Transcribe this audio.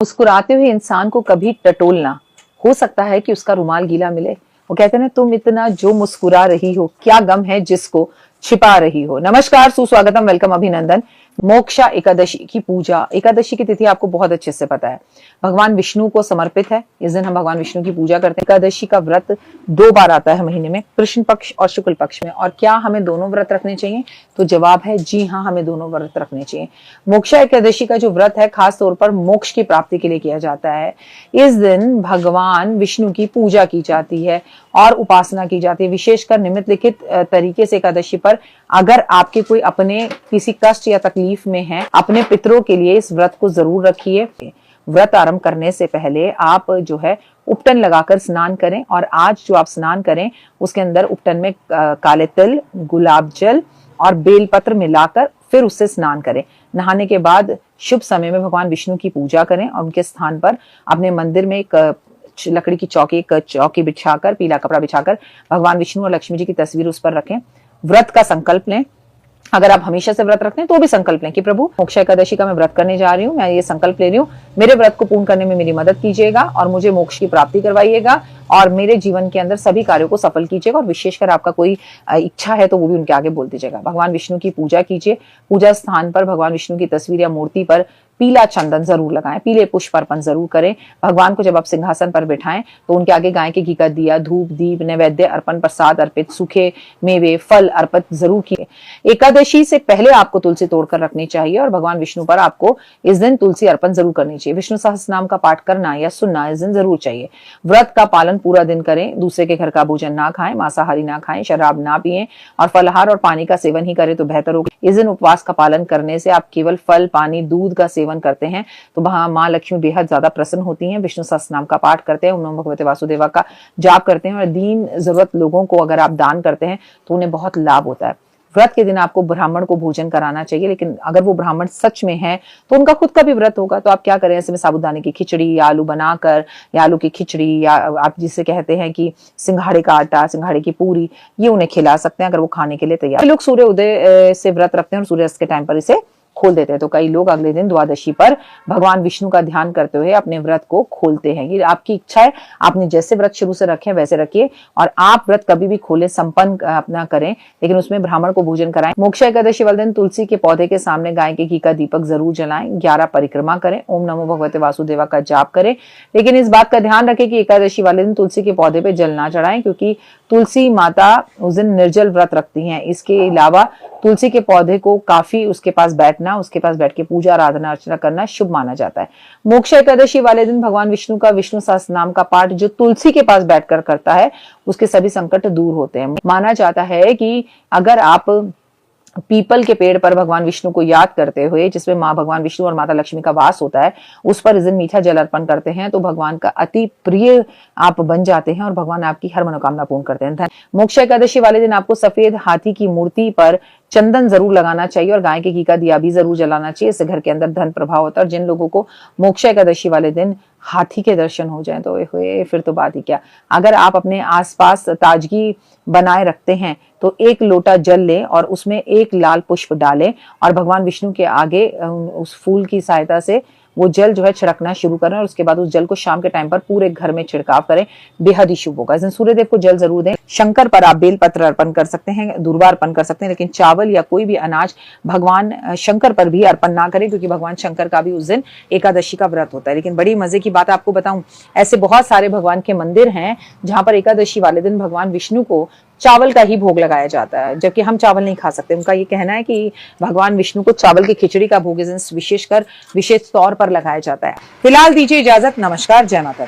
मुस्कुराते हुए इंसान को कभी टटोलना, हो सकता है कि उसका रुमाल गीला मिले। वो कहते हैं ना, तुम इतना जो मुस्कुरा रही हो, क्या गम है जिसको छिपा रही हो। नमस्कार, सुस्वागतम, वेलकम, अभिनंदन। मोक्षा एकादशी की पूजा, एकादशी की तिथि आपको बहुत अच्छे से पता है, भगवान विष्णु को समर्पित है। इस दिन हम भगवान विष्णु की पूजा करते हैं। एकादशी का व्रत 2 बार आता है महीने में, कृष्ण पक्ष और शुक्ल पक्ष में। और क्या हमें दोनों व्रत रखने चाहिए? तो जवाब है जी हाँ, हमें दोनों व्रत रखने चाहिए। मोक्षा एकादशी का जो व्रत है, खास तौर पर मोक्ष की प्राप्ति के लिए किया जाता है। इस दिन भगवान विष्णु की पूजा की जाती है और उपासना की जाती है। विशेषकर निम्नलिखित तरीके से एकादशी पर अगर आपके कोई अपने किसी कष्ट या तकलीफ में है, अपने पितरों के लिए इस व्रत को जरूर रखिए। व्रत आरंभ करने से पहले आप जो है उपटन लगाकर स्नान करें, और आज जो आप स्नान करें उसके अंदर उपटन में काले तिल, गुलाब जल और बेलपत्र मिलाकर फिर उससे स्नान करें। नहाने के बाद शुभ समय में भगवान विष्णु की पूजा करें और उनके स्थान पर अपने मंदिर में एक लकड़ी की चौकी बिछाकर, पीला कपड़ा बिछाकर भगवान विष्णु और लक्ष्मी जी की तस्वीर उस पर रखें। व्रत का संकल्प लें। अगर आप हमेशा से व्रत रखते हैं तो भी संकल्प लें कि प्रभु, मोक्षा एकादशी का मैं व्रत करने जा रही हूँ, मैं ये संकल्प ले रही हूँ, मेरे व्रत को पूर्ण करने में मेरी मदद कीजिएगा और मुझे मोक्ष की प्राप्ति करवाइएगा और मेरे जीवन के अंदर सभी कार्यों को सफल कीजिएगा। और विशेषकर आपका कोई इच्छा है तो वो भी उनके आगे बोल दीजिएगा। भगवान विष्णु की पूजा कीजिए। पूजा स्थान पर भगवान विष्णु की तस्वीर या मूर्ति पर पीला चंदन जरूर लगाएं, पीले पुष्प अर्पण जरूर करें। भगवान को जब आप सिंहासन पर बिठाएं तो उनके आगे गाय के घी का दिया, धूप, दीप, नैवेद्य अर्पण, प्रसाद अर्पित, सूखे मेवे, फल अर्पित जरूर किए। एकादशी से पहले आपको तुलसी तोड़कर रखनी चाहिए और भगवान विष्णु पर आपको इस दिन तुलसी अर्पण जरूर करनी चाहिए। विष्णु सहस्त्रनाम का पाठ करना या सुनना इस दिन जरूर चाहिए। व्रत का पालन पूरा दिन करें। दूसरे के घर का भोजन ना खाएं, मांसाहारी ना खाएं, शराब ना पिएं और फलाहार और पानी का सेवन ही करें तो बेहतर होगा। इस दिन उपवास का पालन करने से आप केवल फल, पानी, दूध का सेवन करते हैं तो वहां माँ लक्ष्मी बेहद ज्यादा प्रसन्न होती हैं। विष्णु सहस्त्रनाम का पाठ करते हैं, ओम नमो भगवते वासुदेवा का जाप करते हैं और दीन जरूरत लोगों को अगर आप दान करते हैं तो उन्हें बहुत लाभ होता है। व्रत के दिन आपको ब्राह्मण को भोजन कराना चाहिए, लेकिन अगर वो ब्राह्मण सच में है तो उनका खुद का भी व्रत होगा। तो आप क्या करें, ऐसे में साबूदाने की खिचड़ी या आलू बनाकर, या आलू की खिचड़ी, या आप जिसे कहते हैं कि सिंघाड़े का आटा, सिंघाड़े की पूरी, ये उन्हें खिला सकते हैं अगर वो खाने के लिए तैयार। लोग सूर्य उदय से व्रत रखते हैं और सूर्यास्त के टाइम पर इसे खोल देते हैं। तो कई लोग अगले दिन द्वादशी पर भगवान विष्णु का ध्यान करते हुए अपने व्रत को खोलते हैं। ये आपकी इच्छा है, आपने जैसे व्रत शुरू से रखे वैसे रखिए और आप व्रत कभी भी खोले, संपन्न अपना करें, लेकिन उसमें ब्राह्मण को भोजन कराएं। मोक्षा एकादशी वाले दिन तुलसी के पौधे के सामने गाय के घी का दीपक जरूर जलाएं। 11 परिक्रमा करें। ओम नमो भगवते वासुदेवा का जाप करें। लेकिन इस बात का ध्यान रखें कि एकादशी वाले दिन तुलसी के पौधे पे जल ना चढ़ाएं, क्योंकि तुलसी माता उस दिन निर्जल व्रत रखती हैं। इसके अलावा तुलसी के पौधे को काफी उसके पास बैठना, उसके पास बैठ के पूजा आराधना अर्चना करना शुभ माना जाता है। मोक्षा एकादशी वाले दिन भगवान विष्णु का विष्णु सहस्त्रनाम का पाठ जो तुलसी के पास बैठकर करता है उसके सभी संकट दूर होते हैं। माना जाता है कि अगर आप पीपल के पेड़ पर भगवान विष्णु को याद करते हुए, जिसमें माँ भगवान विष्णु और माता लक्ष्मी का वास होता है, उस पर इस दिन मीठा जल अर्पण करते हैं तो भगवान का अति प्रिय आप बन जाते हैं और भगवान आपकी हर मनोकामना पूर्ण करते हैं। मोक्षा एकादशी वाले दिन आपको सफेद हाथी की मूर्ति पर चंदन जरूर लगाना चाहिए और गाय के घी का दिया भी जरूर जलाना चाहिए। इससे घर के अंदर धन प्रभाव होता है। और जिन लोगों को मोक्षा एकादशी वाले दिन हाथी के दर्शन हो जाएं तो फिर तो बात ही क्या। अगर आप अपने आसपास ताजगी बनाए रखते हैं तो 1 लोटा जल लें और उसमें 1 लाल पुष्प डालें और भगवान विष्णु के आगे उस फूल की सहायता से वो जल जो है छिड़कना शुरू करें और उसके बाद उस जल को शाम के टाइम पर पूरे घर में छिड़काव करें, बेहद ही शुभ होगा। इस दिन सूर्यदेव को जल जरूर दें। शंकर पर आप बेलपत्र अर्पण कर सकते हैं, दूर्वा अर्पण कर सकते हैं, लेकिन चावल या कोई भी अनाज भगवान शंकर पर भी अर्पण ना करें, क्योंकि भगवान शंकर का भी उस दिन एकादशी का व्रत होता है। लेकिन बड़ी मजे की बात आपको बताऊं, ऐसे बहुत सारे भगवान के मंदिर हैं जहां पर एकादशी वाले दिन भगवान विष्णु को चावल का ही भोग लगाया जाता है, जबकि हम चावल नहीं खा सकते। उनका ये कहना है कि भगवान विष्णु को चावल की खिचड़ी का भोग विशेषकर विशेष तौर पर लगाया जाता है। फिलहाल दीजिए इजाजत। नमस्कार, जय माता।